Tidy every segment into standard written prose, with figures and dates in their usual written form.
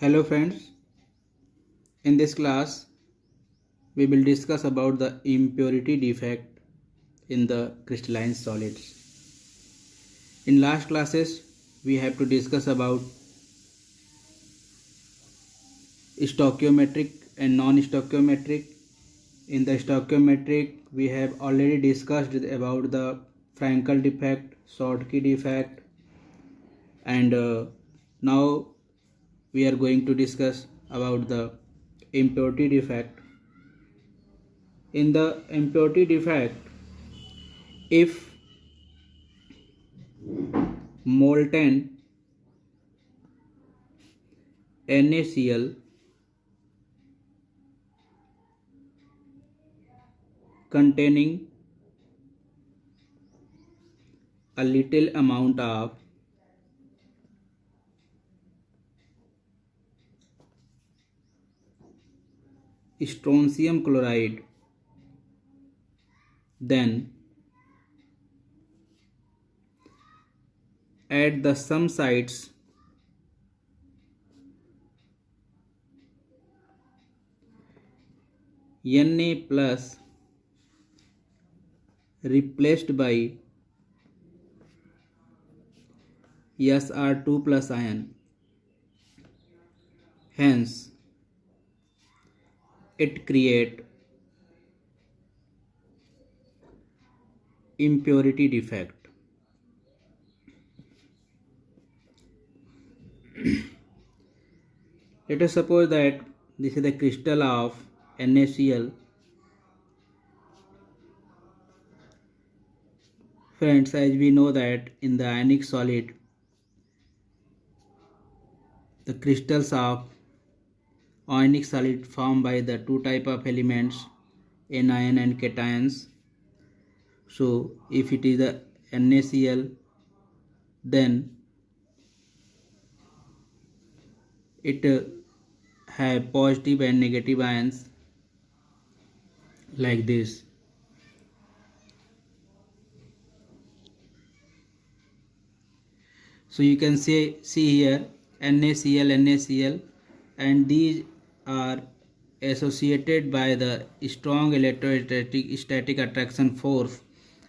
Hello friends, in this class we will discuss about the impurity defect in the crystalline solids. In last classes we have to discuss about stoichiometric and non-stoichiometric. In the stoichiometric we have already discussed about the Frankel defect, Schottky defect, and now we are going to discuss about the impurity defect. In the impurity defect, if molten NaCl containing a little amount of strontium chloride, then at the some sites Na plus replaced by Sr2 plus ion. Hence, it create impurity defect. Let us suppose that this is the crystal of NaCl. Friends, as we know that in the ionic solid, the crystals of ionic solid formed by the two type of elements, anion and cations. So if it is the NaCl, then it have positive and negative ions like this. So you can see here NaCl, and these are associated by the strong electrostatic attraction force,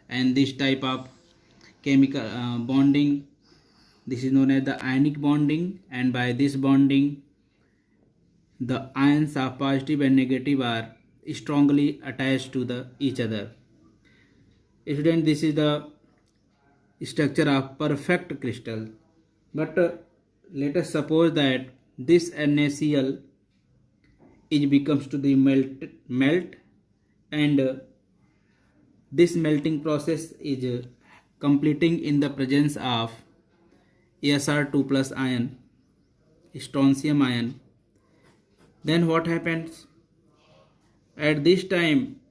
and this type of chemical bonding, this is known as the ionic bonding, and by this bonding the ions of positive and negative are strongly attached to each other. Student, this is the structure of perfect crystal. But let us suppose that this NaCl becomes to the melt, and this melting process is completing in the presence of Sr2 plus ion, strontium ion. Then what happens at this time?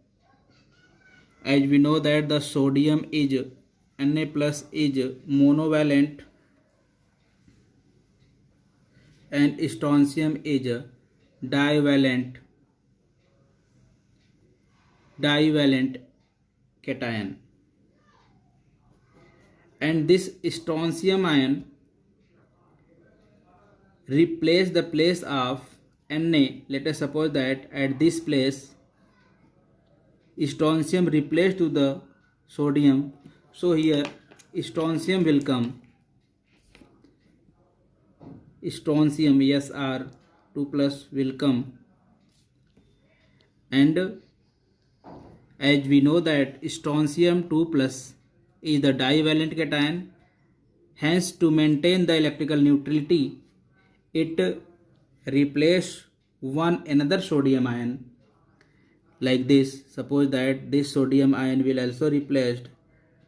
As we know that the sodium is Na plus is monovalent and strontium is divalent cation, and this strontium ion replace the place of Na. Let us suppose that at this place strontium replaced to the sodium, so here strontium will come, strontium Sr2 plus will come, and as we know that strontium 2 plus is the divalent cation, hence to maintain the electrical neutrality it replace one another sodium ion like this. Suppose that this sodium ion will also replaced,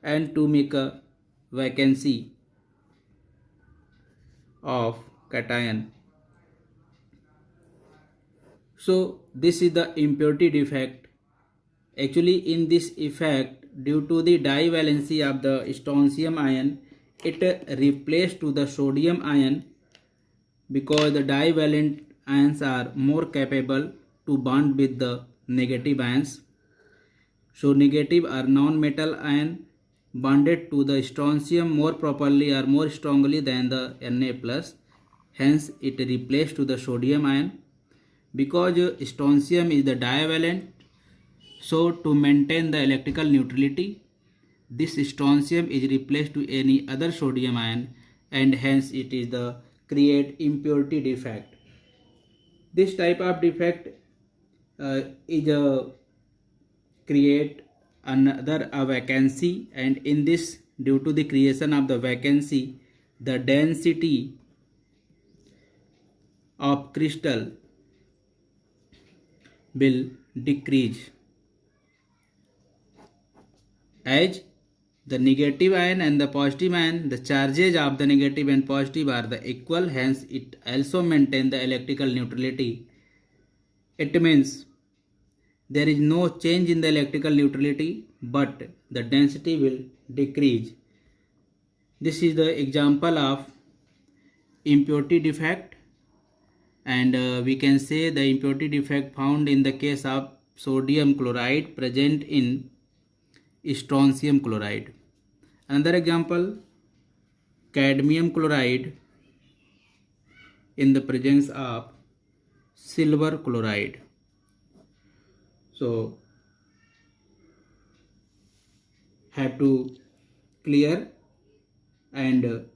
and to make a vacancy of cation. So this is the impurity defect. Actually in this effect, due to the divalency of the strontium ion, it replaced to the sodium ion, because the divalent ions are more capable to bond with the negative ions. So negative are non-metal ion bonded to the strontium more properly or more strongly than the Na plus. Hence, it replaced to the sodium ion. Because strontium is the divalent, so to maintain the electrical neutrality, this strontium is replaced to any other sodium ion, and hence it is the create impurity defect. This type of defect is create another a vacancy, and in this, due to the creation of the vacancy, the density of crystal will decrease, as the negative ion and the positive ion, the charges of the negative and positive are the equal, hence it also maintain the electrical neutrality. It means there is no change in the electrical neutrality, but the density will decrease. This is the example of impurity defect, and we can say the impurity defect found in the case of sodium chloride present in strontium chloride. Another example, cadmium chloride in the presence of silver chloride. So have to clear, and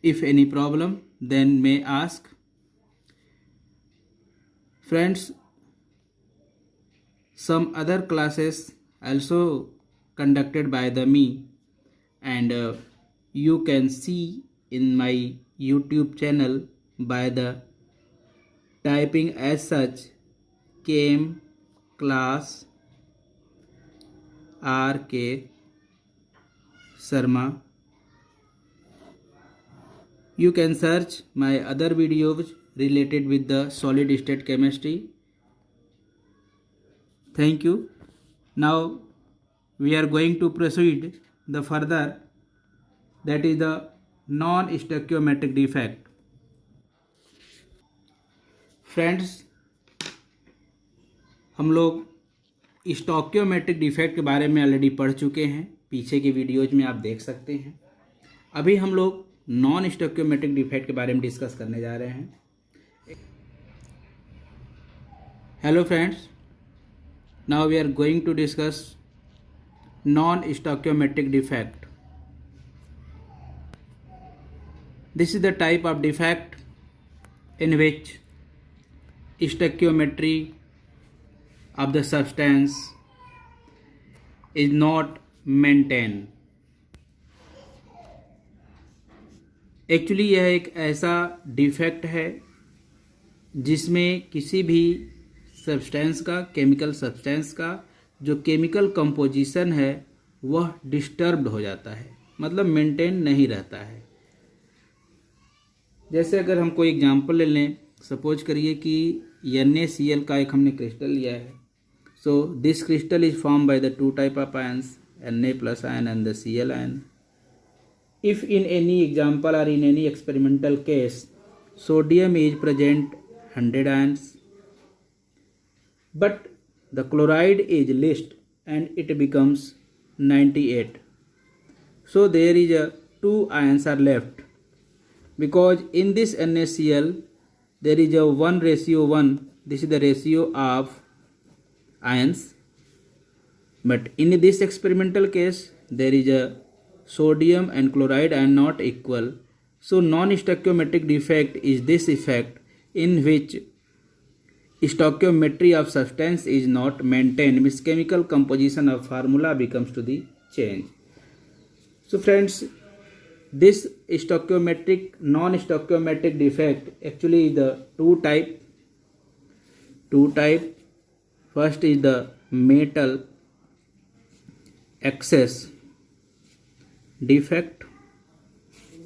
if any problem then may ask. Friends, some other classes also conducted by the me, and you can see in my YouTube channel by the typing as such chem class R.K. Sharma. You can search my other videos related with the solid state chemistry. Thank you. Now we are going to proceed the further, that is the non-stoichiometric defect. Friends, हम लोग stoichiometric defect के बारे में already पढ़ चुके हैं, पीछे के वीडियोज में आप देख सकते हैं. अभी हम लोग नॉन स्टोइकियोमेट्रिक डिफेक्ट के बारे में डिस्कस करने जा रहे हैं. Hello friends, now we are going to discuss non stoichiometric defect. This is the type of defect in which stoichiometry of the substance is not maintained. Actually यह एक ऐसा डिफेक्ट है जिसमें किसी भी सब्सटेंस का, केमिकल सब्सटेंस का जो केमिकल कंपोजिशन है वह डिस्टर्ब्ड हो जाता है, मतलब मेंटेन नहीं रहता है. जैसे अगर हम कोई एग्जांपल ले लें, सपोज करिए कि NaCl का एक हमने क्रिस्टल लिया है. So this crystal is form by the two type of ions, Na plus ion and the Cl ion. If in any example or in any experimental case sodium is present 100 ions, but the chloride is less and it becomes 98. So there is a 2 ions are left, because in this NaCl there is a 1:1. This is the ratio of ions, but in this experimental case there is a sodium and chloride are not equal. So non-stoichiometric defect is this effect in which stoichiometry of substance is not maintained, means chemical composition of formula becomes to the change. So friends, this stoichiometric, non-stoichiometric defect actually is the two type. First is the metal excess defect,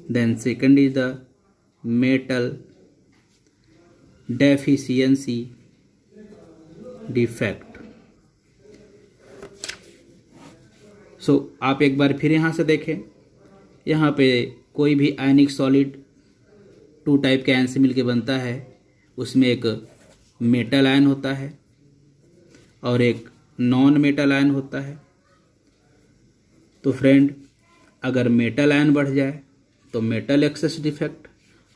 then second is the metal deficiency defect. So आप एक बार फिर यहाँ से देखें, यहाँ पे कोई भी आयनिक सॉलिड 2 टाइप के आयन से मिलकर बनता है. उसमें एक मेटल आयन होता है और एक नॉन मेटल आयन होता है. तो फ्रेंड, अगर मेटल आयन बढ़ जाए तो मेटल एक्सेस डिफेक्ट,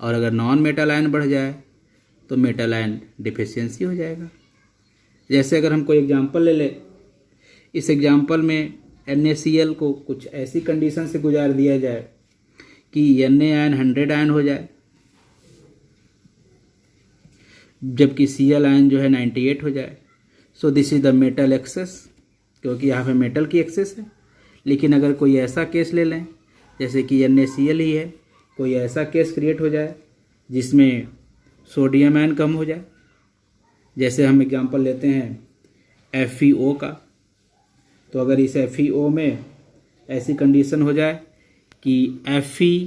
और अगर नॉन मेटल आयन बढ़ जाए तो मेटल आयन डिफिशियंसी हो जाएगा। जैसे अगर हम कोई एग्जांपल ले लें, इस एग्जांपल में NaCl को कुछ ऐसी कंडीशन से गुजार दिया जाए कि Na आयन 100 आयन हो जाए, जबकि Cl आयन जो है 98 हो जाए। So this is the metal access, क्योंकि यहाँ पे मेटल की एक्सेस है। लेकिन अगर कोई ऐसा केस ले लें जैसे कि NaCl ही है, कोई ऐसा केस क्रिएट हो जाए जिसमें सोडियम आयन कम हो जाए, जैसे हम एग्जांपल लेते हैं FeO का, तो अगर इस FeO में ऐसी कंडीशन हो जाए कि Fe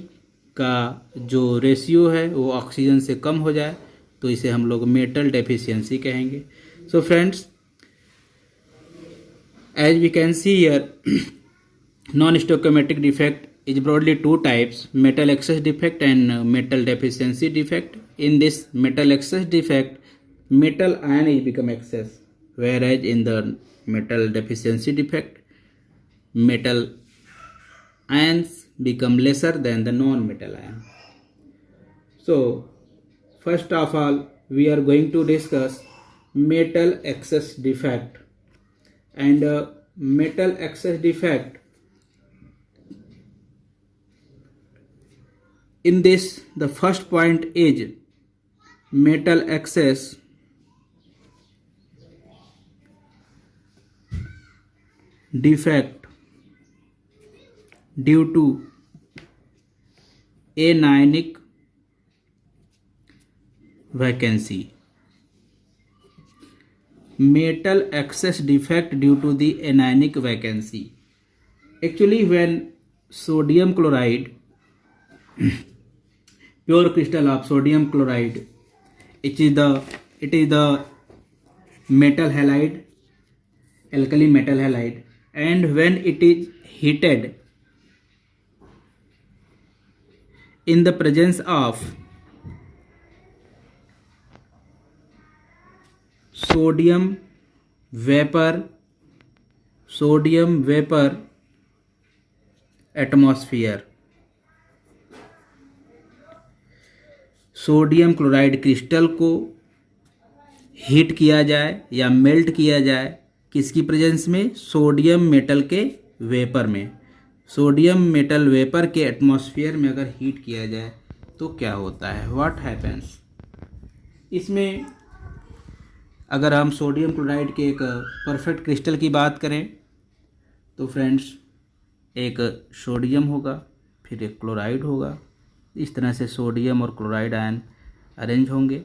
का जो रेशियो है वो ऑक्सीजन से कम हो जाए, तो इसे हम लोग मेटल डेफिशिएंसी कहेंगे। So friends, as we can see here, non-stoichiometric defect is broadly two types: metal excess defect and metal deficiency defect. In this metal excess defect, metal ion is become excess, whereas in the metal deficiency defect, metal ions become lesser than the non-metal ion. So first of all, we are going to discuss metal excess defect. And metal excess defect, in this the first point is metal excess defect due to anionic vacancy. Metal excess defect due to the anionic vacancy. Actually, when sodium chloride, pure crystal of sodium chloride, it is the metal halide, alkali metal halide, and when it is heated in the presence of sodium vapor atmosphere, sodium chloride crystal को heat किया जाए या melt किया जाए, किसकी presence में? Sodium metal के vapour में। सोडियम मेटल वेपर के एटमॉस्फेयर में अगर हीट किया जाए तो क्या होता है, व्हाट हैपेंस? इसमें अगर हम सोडियम क्लोराइड के एक परफेक्ट क्रिस्टल की बात करें तो फ्रेंड्स, एक सोडियम होगा, फिर एक क्लोराइड होगा। इस तरह से सोडियम और क्लोराइड आयन अरेंज होंगे,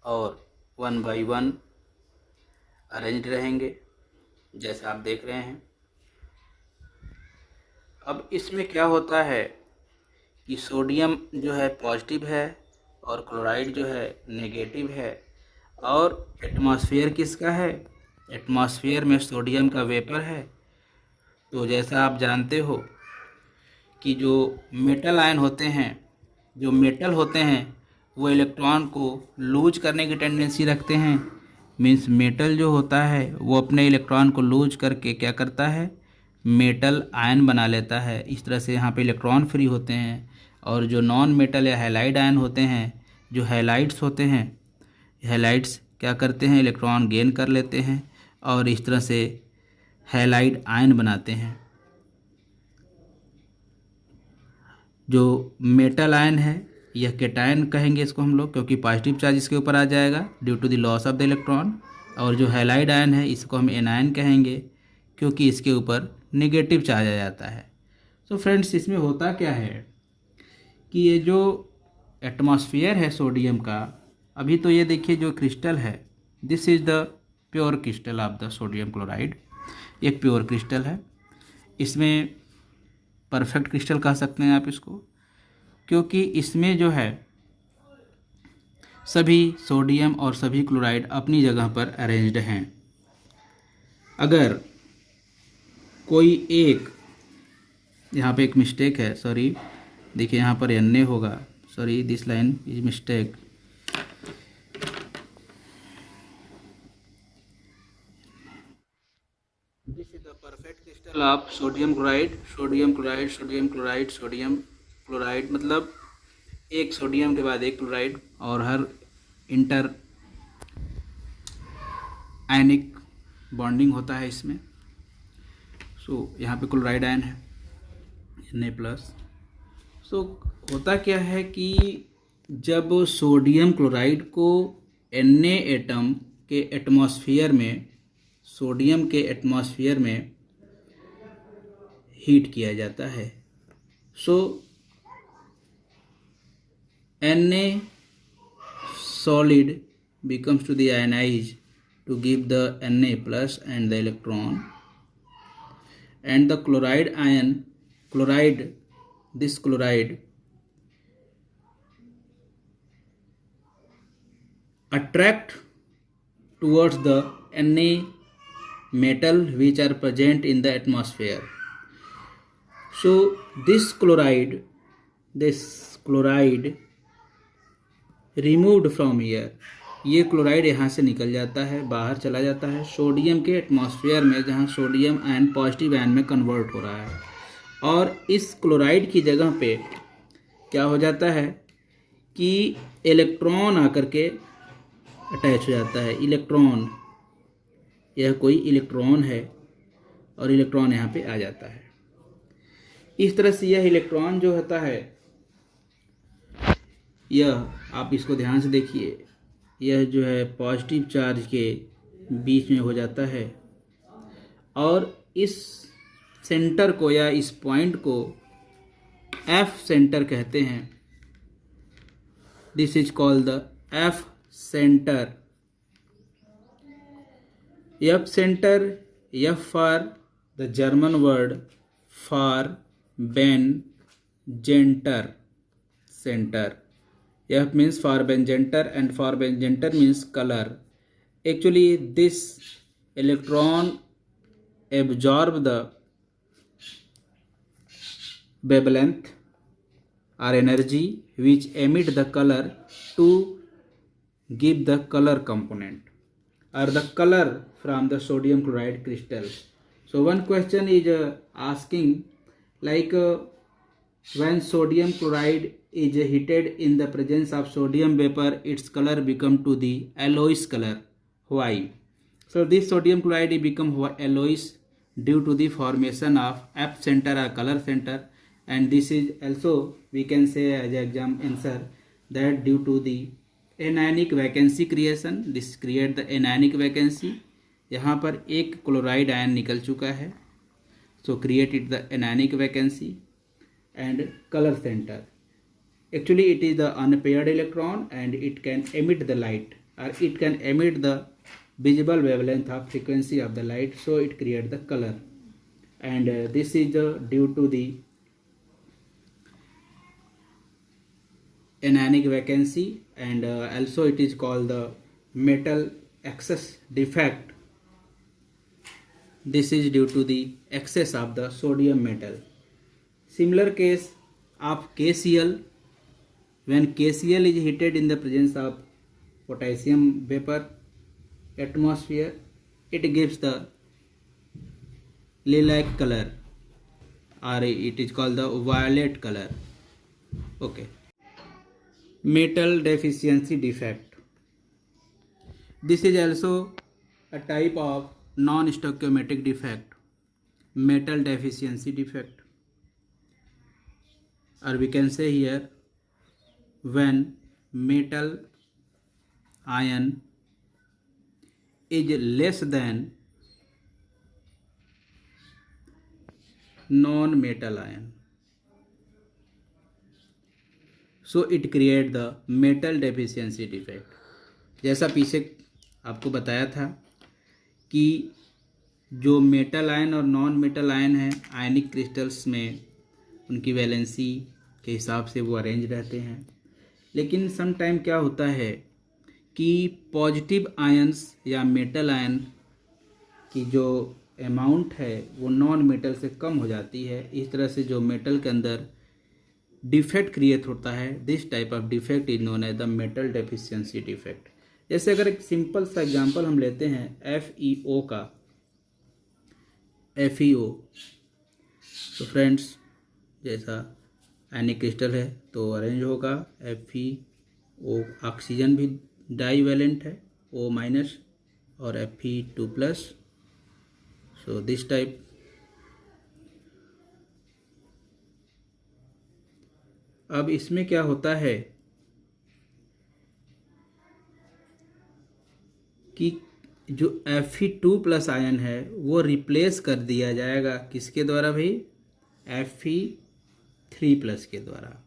और 1 by 1 अरेंज रहेंगे, जैसे आप देख रहे हैं। अब इसमें क्या होता है कि सोडियम जो है पॉजिटिव है और क्लोराइड जो है नेगेटिव है, और एटमॉस्फेयर किसका है? एटमॉस्फेयर में सोडियम का वेपर है। तो जैसा आप जानते हो कि जो मेटल आयन होते हैं, जो मेटल होते हैं, वो इलेक्ट्रॉन को लूज करने की टेंडेंसी रखते हैं। मीन्स मेटल जो होता है वो अपने इलेक्ट्रॉन को लूज करके क्या करता है? मेटल आयन बना लेता है। इस तरह से यहाँ पे इलेक्ट्रॉन फ्री होते हैं। और जो नॉन मेटल या हैलाइड आयन होते हैं, जो हैलाइड्स होते हैं, हैलाइड्स क्या करते हैं? इलेक्ट्रॉन गेन कर लेते हैं और इस तरह से हैलाइड आयन बनाते हैं। जो मेटल आयन है यह केटायन कहेंगे इसको हम लोग, क्योंकि पॉजिटिव चार्ज इसके ऊपर आ जाएगा due to the loss of the electron. और जो हैलाइड आयन है इसको हम एनायन कहेंगे, क्योंकि इसके ऊपर नेगेटिव चार्ज आ जाता है। तो फ्रेंड्स, इसमें होता क्या है कि ये जो एटमॉस्फेयर है सोडियम का, अभी तो ये देखिए जो क्रिस्टल है, this is the pure crystal of the sodium chloride. एक प्योर क्रिस्टल है, इसमें परफेक्ट क्रिस्टल कह सकते हैं आप इसको, क्योंकि इसमें जो है सभी सोडियम और सभी क्लोराइड अपनी जगह पर अरेंज्ड हैं। अगर कोई एक, यहाँ पे एक मिस्टेक है, सॉरी, देखिए यहाँ पर Na होगा, sorry this line is mistake. Of sodium chloride, sodium chloride, sodium chloride, sodium chloride, मतलब एक सोडियम के बाद एक क्लोराइड, और हर इंटर आयनिक बॉन्डिंग होता है इसमें। सो यहाँ पे क्लोराइड आयन है Na+। सो होता क्या है कि जब सोडियम क्लोराइड को Na एटम के एटमॉस्फेयर में, सोडियम के एटमॉस्फेयर में हीट किया जाता है, सो Na solid becomes to the ionized to give the Na plus and the electron, and the chloride ion, this chloride attract towards the Na metal which are present in the atmosphere. So this chloride removed from here, ये chloride यहाँ से निकल जाता है, बाहर चला जाता है सोडियम के एटमॉस्फेयर में, जहाँ सोडियम आयन पॉजिटिव आयन में कन्वर्ट हो रहा है। और इस क्लोराइड की जगह पे क्या हो जाता है कि इलेक्ट्रॉन आकर के अटैच हो जाता है। इलेक्ट्रॉन, यह कोई इलेक्ट्रॉन है और इलेक्ट्रॉन यहाँ पे आ जाता है। इस तरह से यह इलेक्ट्रॉन जो होता है, यह आप इसको ध्यान से देखिए, यह जो है पॉजिटिव चार्ज के बीच में हो जाता है, और इस सेंटर को या इस पॉइंट को F सेंटर कहते हैं। This is called the F centre. F centre, F for the German word for Bengenter center. F means for Bengenter, and for Bengenter means color. Actually this electron absorb the wavelength or energy which emit the color to give the color component or the color from the sodium chloride crystal. So one question is asking like when sodium chloride is heated in the presence of sodium vapor, its color become to the yellowish color. Why? So this sodium chloride become yellowish due to the formation of F center or color center, and this is also we can say as exam answer that due to the anionic vacancy creation. This create the anionic vacancy. यहाँ पर एक chloride ion निकल चुका है, so created the anionic vacancy. And color center, actually it is the unpaired electron and it can emit the light, or it can emit the visible wavelength of frequency of the light, so it creates the color. And this is due to the anionic vacancy, and also it is called the metal excess defect. This is due to the excess of the sodium metal. Similar case of KCl, when KCl is heated in the presence of potassium vapor atmosphere, it gives the lilac color, or it is called the violet color. Okay. Metal deficiency defect. This is also a type of non-stoichiometric defect, metal deficiency defect. Or we can say here, when metal ion is less than non-metal ion, so it create the metal deficiency defect. जैसा पीछे आपको बताया था कि जो metal ion और non metal ion है आयनिक crystals में, उनकी वैलेंसी के हिसाब से वो अरेंज रहते हैं। लेकिन सम टाइम क्या होता है कि पॉजिटिव आयंस या मेटल आयन की जो अमाउंट है वो नॉन मेटल से कम हो जाती है। इस तरह से जो मेटल के अंदर डिफेक्ट क्रिएट होता है, this type of defect is known as the metal deficiency defect. जैसे अगर एक सिंपल सा एग्जांपल हम लेते हैं FeO का, FeO तो फ्रेंड्स, जैसा आयनिक क्रिस्टल है तो अरेंज होगा FeO, ऑक्सीजन भी डाईवैलेंट है O माइनस और Fe2 plus, so this type. अब इसमें क्या होता है कि जो Fe2 प्लस आयन है वो रिप्लेस कर दिया जाएगा किसके द्वारा भाई? Fe3 प्लस के द्वारा,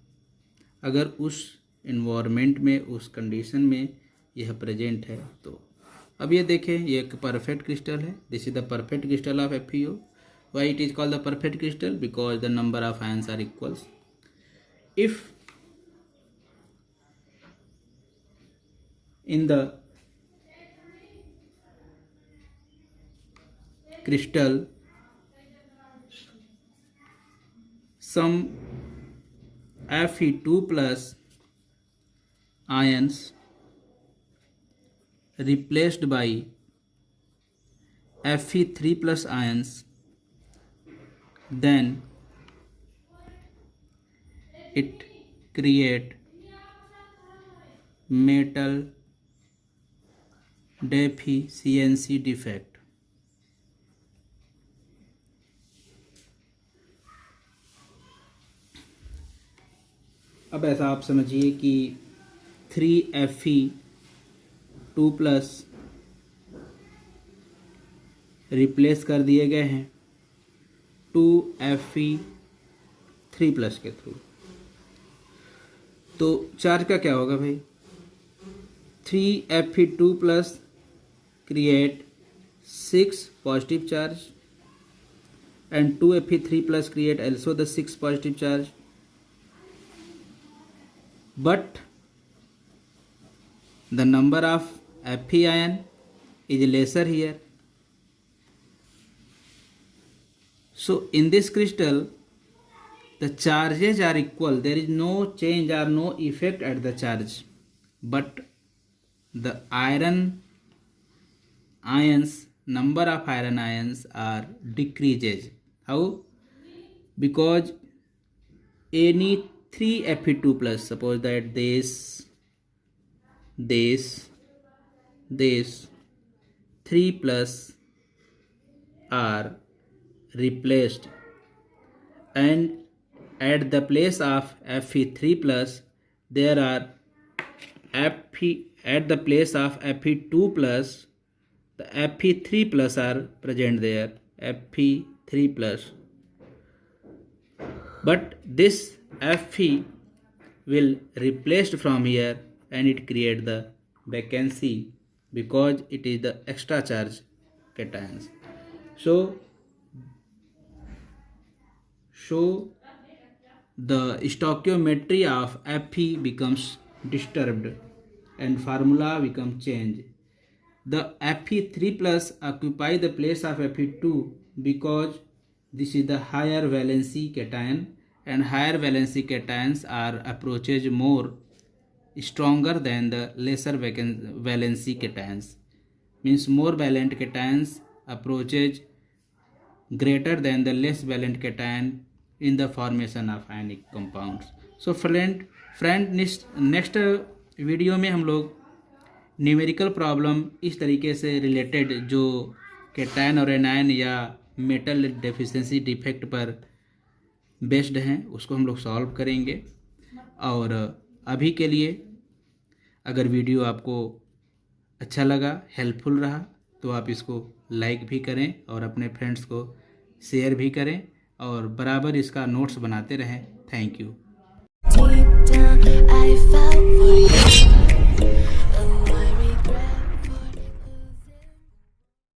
अगर उस इन्वायरमेंट में, उस कंडीशन में यह प्रेजेंट है तो। अब ये देखें, ये एक परफेक्ट क्रिस्टल है। This is the perfect crystal of FeO। Why it is called the perfect crystal? Because the number of ions are equals. If in the crystal some Fe2 plus ions replaced by Fe3 plus ions, then it create metal deficiency defect। अब ऐसा आप समझिए कि 3Fe2 plus replace कर दिए गए हैं 2Fe3 plus के थ्रू, तो चार्ज का क्या होगा भाई? 3Fe2 plus create 6 positive charge and 2Fe3 plus create also the 6 positive charge, but the number of Fe ion is lesser here. So in this crystal the charges are equal, there is no change or no effect at the charge, but the number of iron ions are decreases. How? Because any 3Fe2 plus, suppose that this 3 plus are replaced, and at the place of Fe3 plus there are at the place of Fe2 plus the Fe3 plus are present there, Fe3 plus, but this Fe will replaced from here and it create the vacancy because it is the extra charge cations. So the stoichiometry of Fe becomes disturbed and formula becomes changed. The Fe3 plus occupy the place of Fe2 because this is the higher valency cation, and higher valency cations are approaches more stronger than the lesser valency cations, means more valent cations approaches greater than the less valent cation in the formation of ionic compounds. So friend next video में हम लोग numerical problem इस तरीके से related जो cation और anion या metal deficiency defect पर बेस्ड हैं उसको हम लोग सॉल्व करेंगे। और अभी के लिए अगर वीडियो आपको अच्छा लगा, हेल्पफुल रहा, तो आप इसको लाइक भी करें और अपने फ्रेंड्स को शेयर भी करें और बराबर इसका नोट्स बनाते रहें। Thank you. Deep down, I felt for you. Oh, I regret.